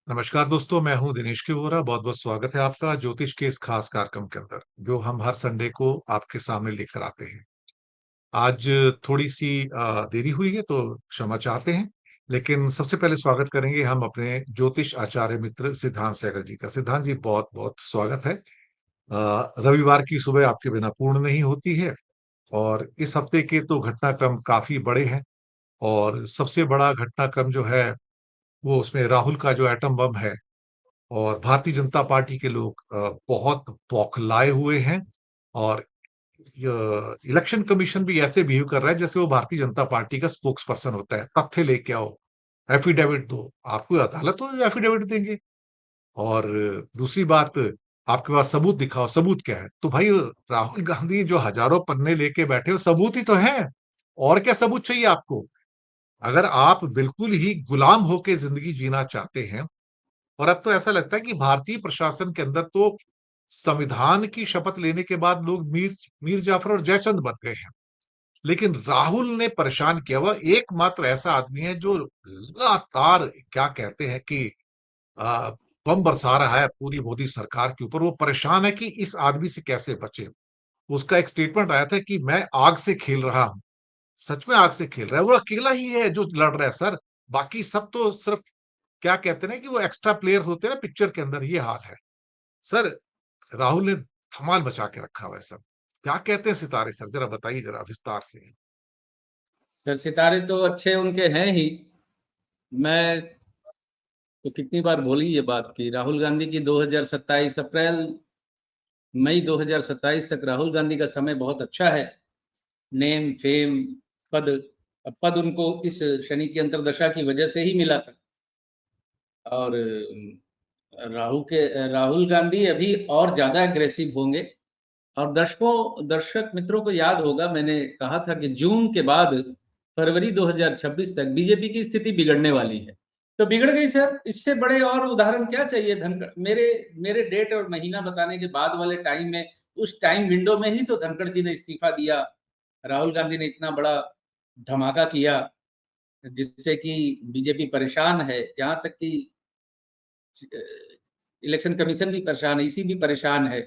नमस्कार दोस्तों, मैं हूं दिनेश के वोरा। बहुत बहुत स्वागत है आपका ज्योतिष के इस खास कार्यक्रम के अंदर, जो हम हर संडे को आपके सामने लेकर आते हैं। आज थोड़ी सी देरी हुई है तो क्षमा चाहते हैं, लेकिन सबसे पहले स्वागत करेंगे हम अपने ज्योतिष आचार्य मित्र सिद्धांत सहगल जी का। सिद्धांत जी, बहुत बहुत स्वागत है। रविवार की सुबह आपके बिना पूर्ण नहीं होती है, और इस हफ्ते के तो घटनाक्रम काफी बड़े हैं। और सबसे बड़ा घटनाक्रम जो है, वो उसमें राहुल का जो एटम बम है, और भारतीय जनता पार्टी के लोग बहुत बौखलाए हुए हैं। और इलेक्शन कमीशन भी ऐसे बिहेव कर रहा है जैसे वो भारतीय जनता पार्टी का स्पोक्स पर्सन होता है। तथ्य लेके आओ, एफिडेविट दो, आपको अदालत हो एफिडेविट देंगे। और दूसरी बात, आपके पास सबूत दिखाओ। सबूत क्या है? तो भाई, राहुल गांधी जो हजारों पन्ने लेके बैठे हो, सबूत ही तो है। और क्या सबूत चाहिए आपको? अगर आप बिल्कुल ही गुलाम होके जिंदगी जीना चाहते हैं, और अब तो ऐसा लगता है कि भारतीय प्रशासन के अंदर तो संविधान की शपथ लेने के बाद लोग मीर मीर जाफर और जयचंद बन गए हैं। लेकिन राहुल ने परेशान किया हुआ एकमात्र ऐसा आदमी है जो लगातार, क्या कहते हैं कि आ, बम बरसा रहा है पूरी मोदी सरकार के ऊपर। वो परेशान है कि इस आदमी से कैसे बचे। उसका एक स्टेटमेंट आया था कि मैं आग से खेल रहा हूं। सच में आग से खेल रहा है। वो अकेला ही है जो लड़ रहा है सर। बाकी सब तो सिर्फ, क्या कहते हैं ना, कि वो एक्स्ट्रा प्लेयर होते हैं ना पिक्चर के अंदर। ये हाल है सर। राहुल ने धमाल मचा के रखा हुआ है सर। क्या कहते हैं सितारे सर, जरा बताइए जरा विस्तार से। सर सितारे तो अच्छे उनके हैं ही। मैं तो कितनी बार बोली ये बात की राहुल गांधी की 2027 अप्रैल मई 2027 तक राहुल गांधी का समय बहुत अच्छा है। नेम फेम पद। अब पद उनको इस शनि की अंतर्दशा की वजह से ही मिला था। और राहुल गांधी अभी और ज्यादा एग्रेसिव होंगे। और दर्शक मित्रों को याद होगा, मैंने कहा था कि जून के बाद फरवरी 2026 तक बीजेपी की स्थिति बिगड़ने वाली है। तो बिगड़ गई सर। इससे बड़े और उदाहरण क्या चाहिए? धनखड़ मेरे मेरे डेट और महीना बताने के बाद वाले टाइम में, उस टाइम विंडो में ही तो धनखड़ जी ने इस्तीफा दिया। राहुल गांधी ने इतना बड़ा धमाका किया जिससे कि बीजेपी परेशान है। यहाँ तक कि इलेक्शन कमीशन भी परेशान है, इसी भी परेशान है।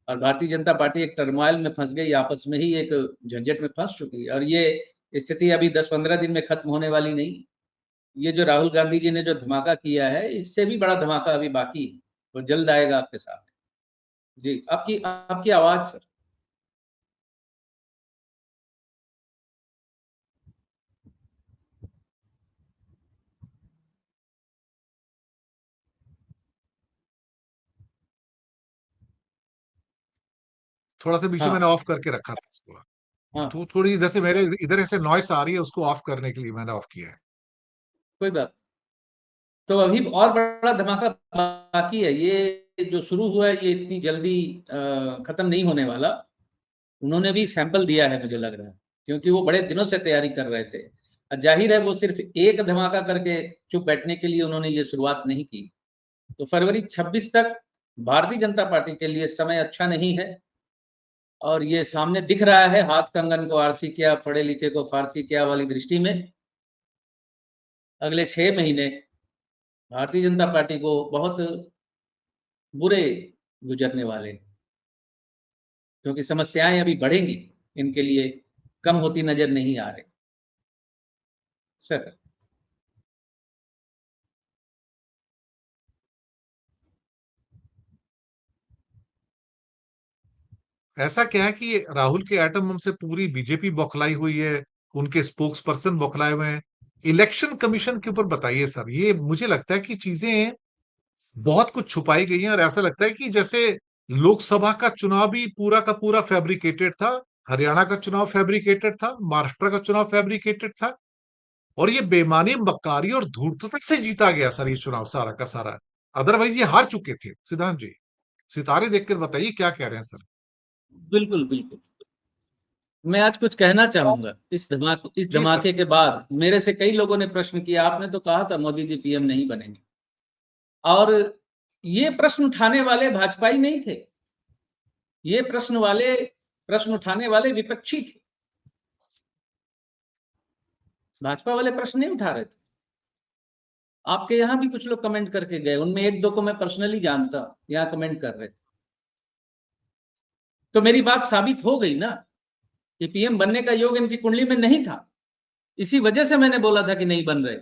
और भारतीय जनता पार्टी एक टर्मोइल में फंस गई, आपस में ही एक झंझट में फंस चुकी है। और ये स्थिति अभी 10-15 दिन में खत्म होने वाली नहीं। ये जो राहुल गांधी जी ने जो धमाका किया है, इससे भी बड़ा धमाका अभी बाकी है। वो जल्द आएगा आपके सामने। जी, आपकी आपकी आवाज सर। थोड़ा सा बीच में मैंने हाँ ऑफ करके रखा था इसको। हाँ, तो थोड़ी इधर से, मेरे इधर से नॉइस आ रही है, उसको ऑफ करने के लिए मैंने ऑफ किया है। कोई बात। तो अभी और बड़ा धमाका बाकी है। ये जो शुरू हुआ है ये इतनी जल्दी खत्म नहीं होने वाला। उन्होंने भी सैंपल दिया है मुझे लग रहा है, क्योंकि वो बड़े दिनों से तैयारी कर रहे थे। जाहिर है वो सिर्फ एक धमाका करके चुप बैठने के लिए उन्होंने ये शुरुआत नहीं की। तो फरवरी 26 तक भारतीय जनता पार्टी के लिए समय अच्छा नहीं है। और ये सामने दिख रहा है, हाथ कंगन को आरसी क्या, पढ़े लिखे को फारसी क्या वाली दृष्टि में। अगले 6 महीने भारतीय जनता पार्टी को बहुत बुरे गुजरने वाले हैं, क्योंकि समस्याएं अभी बढ़ेंगी इनके लिए, कम होती नजर नहीं आ रही सर। ऐसा क्या है कि राहुल के एटम बम से पूरी बीजेपी बौखलाई हुई है? उनके स्पोक्स पर्सन बौखलाए हुए हैं। इलेक्शन कमीशन के ऊपर बताइए सर। ये मुझे लगता है कि चीजें बहुत कुछ छुपाई गई हैं, और ऐसा लगता है कि जैसे लोकसभा का चुनाव भी पूरा का पूरा फैब्रिकेटेड था, हरियाणा का चुनाव फैब्रिकेटेड था, महाराष्ट्र का चुनाव फैब्रिकेटेड था। और ये बेईमानी, मक्कारी और धूर्तता से जीता गया सर ये चुनाव सारा का सारा। अदरवाइज ये हार चुके थे। सिद्धांत जी, सितारे देखकर बताइए क्या कह रहे हैं सर। बिल्कुल बिल्कुल। मैं आज कुछ कहना चाहूंगा। इस जी सर। धमाके के बाद मेरे से कई लोगों ने प्रश्न किया, आपने तो कहा था मोदी जी पीएम नहीं बनेंगे। और ये प्रश्न उठाने वाले भाजपाई नहीं थे। ये प्रश्न उठाने वाले विपक्षी थे। भाजपा वाले प्रश्न नहीं उठा रहे थे। आपके यहाँ भी कुछ लोग कमेंट करके गए, उनमें एक दो को मैं पर्सनली जानता हूं, यहाँ कमेंट कर रहे थे। तो मेरी बात साबित हो गई ना कि पीएम बनने का योग इनकी कुंडली में नहीं था। इसी वजह से मैंने बोला था कि नहीं बन रहे।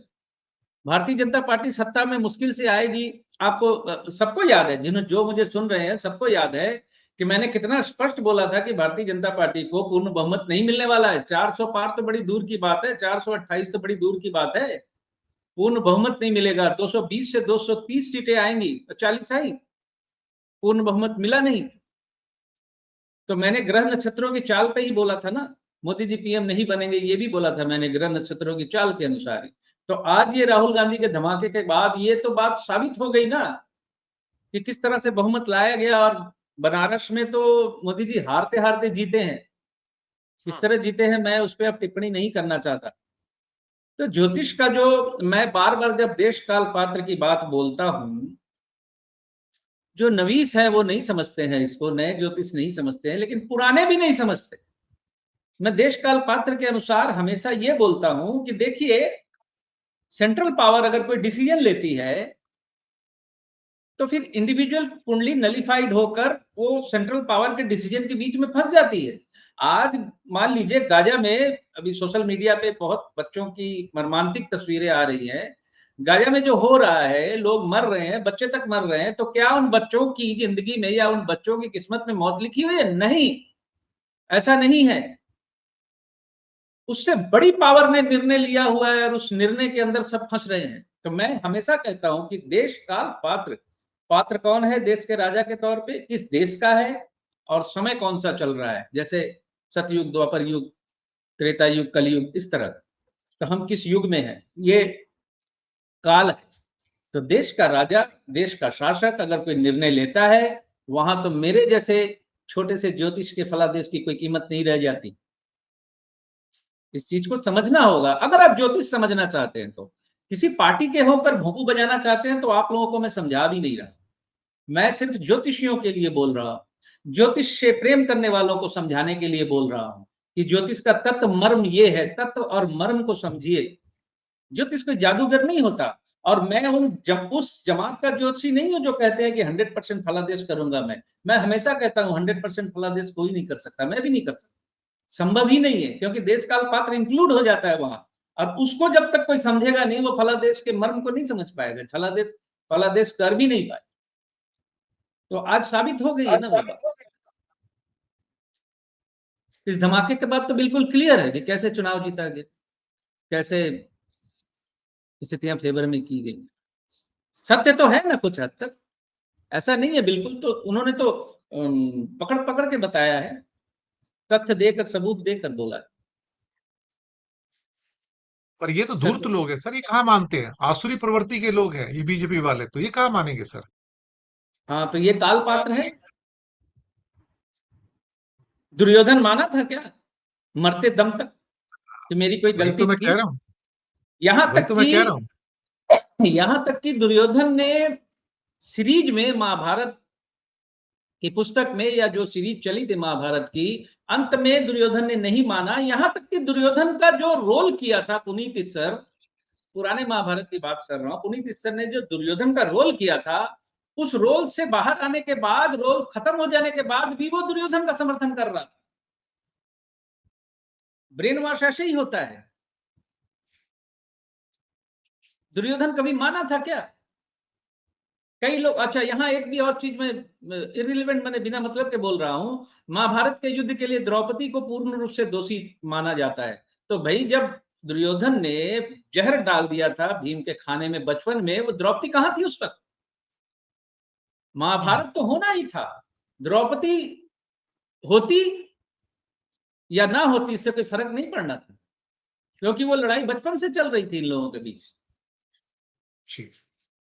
भारतीय जनता पार्टी सत्ता में मुश्किल से आएगी। आपको सबको याद है, जिन्होंने जो मुझे सुन रहे हैं सबको याद है कि मैंने कितना स्पष्ट बोला था कि भारतीय जनता पार्टी को पूर्ण बहुमत नहीं मिलने वाला है। 400 पार तो बड़ी दूर की बात है, 428 तो बड़ी दूर की बात है। पूर्ण बहुमत नहीं मिलेगा। 220 से 230 सीटें आएंगी तो 40 आई, पूर्ण बहुमत मिला नहीं। तो मैंने ग्रह नक्षत्रों की चाल पे ही बोला था ना, मोदी जी पीएम नहीं बनेंगे, ये भी बोला था मैंने ग्रह नक्षत्रों की चाल के अनुसार ही। तो आज ये राहुल गांधी के धमाके के बाद ये तो बात साबित हो गई ना कि किस तरह से बहुमत लाया गया। और बनारस में तो मोदी जी हारते हारते जीते हैं। किस तरह जीते हैं मैं उस पर अब टिप्पणी नहीं करना चाहता। तो ज्योतिष का जो मैं बार बार जब देश काल पात्र की बात बोलता हूं, जो नवीस है वो नहीं समझते हैं इसको, नए ज्योतिष नहीं समझते हैं, लेकिन पुराने भी नहीं समझते। मैं देश काल पात्र के अनुसार हमेशा ये बोलता हूं कि देखिए, सेंट्रल पावर अगर कोई डिसीजन लेती है तो फिर इंडिविजुअल कुंडली नलिफाइड होकर वो सेंट्रल पावर के डिसीजन के बीच में फंस जाती है। आज मान लीजिए गाजा में, अभी सोशल मीडिया पे बहुत बच्चों की मर्मांतिक तस्वीरें आ रही हैं। गाजा में जो हो रहा है, लोग मर रहे हैं, बच्चे तक मर रहे हैं, तो क्या उन बच्चों की जिंदगी में या उन बच्चों की किस्मत में मौत लिखी हुई है? नहीं, ऐसा नहीं है। उससे बड़ी पावर ने निर्णय लिया हुआ है और उस निर्णय के अंदर सब फंस रहे हैं। तो मैं हमेशा कहता हूं कि देश काल पात्र, पात्र कौन है देश के राजा के तौर पे, किस देश का है और समय कौन सा चल रहा है। जैसे सतयुग, द्वापर युग, त्रेता युग, कलयुग, इस तरह। तो हम किस युग में हैं, ये काल है। तो देश का राजा, देश का शासक अगर कोई निर्णय लेता है, वहां तो मेरे जैसे छोटे से ज्योतिष के फलादेश की कोई कीमत नहीं रह जाती। इस चीज को समझना होगा अगर आप ज्योतिष समझना चाहते हैं। तो किसी पार्टी के होकर भोंपू बजाना चाहते हैं तो आप लोगों को मैं समझा भी नहीं रहा। मैं सिर्फ ज्योतिषियों के लिए बोल रहा हूं, ज्योतिष से प्रेम करने वालों को समझाने के लिए बोल रहा हूं कि ज्योतिष का तत्व मर्म ये है। तत्व और मर्म को समझिए। ज्योतिष कोई जादूगर नहीं होता। और मैं उस जमात का ज्योतिषी नहीं हूं जो कहते हैं कि 100% फलादेश करूंगा। मैं हमेशा कहता हूं 100% फलादेश कोई नहीं कर सकता, मैं भी नहीं कर सकता, संभव ही नहीं है, क्योंकि देश काल पात्र इंक्लूड हो जाता है वहां। और उसको जब तक कोई समझेगा नहीं, वो फलादेश के मर्म को नहीं समझ पाएगा, फलादेश फलादेश कर भी नहीं पाए। तो आज साबित हो गई है ना वो बात। इस धमाके के बाद तो बिल्कुल क्लियर है कि कैसे चुनाव जीता गया, कैसे स्थितियां फेवर में की गई। सत्य तो है ना कुछ हद तक, ऐसा नहीं है बिल्कुल। तो उन्होंने तो पकड़ पकड़ के बताया है, तथ्य देकर, सबूत देकर बोला है। पर ये तो सर, धूर्त लोग हैं सर, ये कहाँ मानते हैं? आसुरी प्रवृत्ति के लोग हैं ये बीजेपी वाले, तो ये कहाँ मानेंगे सर? हाँ, तो ये काल पात्र है। दुर्योधन माना था क्या मरते दम तक कि मेरी कोई वही गलती तो मैं थी? कह रहा हूँ। यहां वही तक तो मैं कि कह रहा हूँ। यहां तक कि दुर्योधन ने सीरीज में, महाभारत की पुस्तक में, या जो सीरीज चली थी महाभारत की, अंत में दुर्योधन ने नहीं माना। यहां तक कि दुर्योधन का जो रोल किया था पुनीत ईसर, पुराने महाभारत की बात कर रहा हूं, पुनीत ईसर ने जो दुर्योधन का रोल किया था, उस रोल से बाहर आने के बाद, रोल खत्म हो जाने के बाद भी वो दुर्योधन का समर्थन कर रहा था। ब्रेन वॉश ऐसे ही होता है। दुर्योधन कभी माना था क्या? कई लोग, अच्छा यहां एक भी और चीज में इरिलेवेंट, मैंने बिना मतलब के बोल रहा हूं। महाभारत के युद्ध के लिए द्रौपदी को पूर्ण रूप से दोषी माना जाता है। तो भाई, जब दुर्योधन ने जहर डाल दिया था भीम के खाने में बचपन में, वो द्रौपदी कहां थी उस वक्त? हम्म। महाभारत तो होना ही था। द्रौपदी होती या ना होती, इससे कोई फर्क नहीं पड़ना था, क्योंकि वो लड़ाई बचपन से चल रही थी इन लोगों के बीच। ठीक।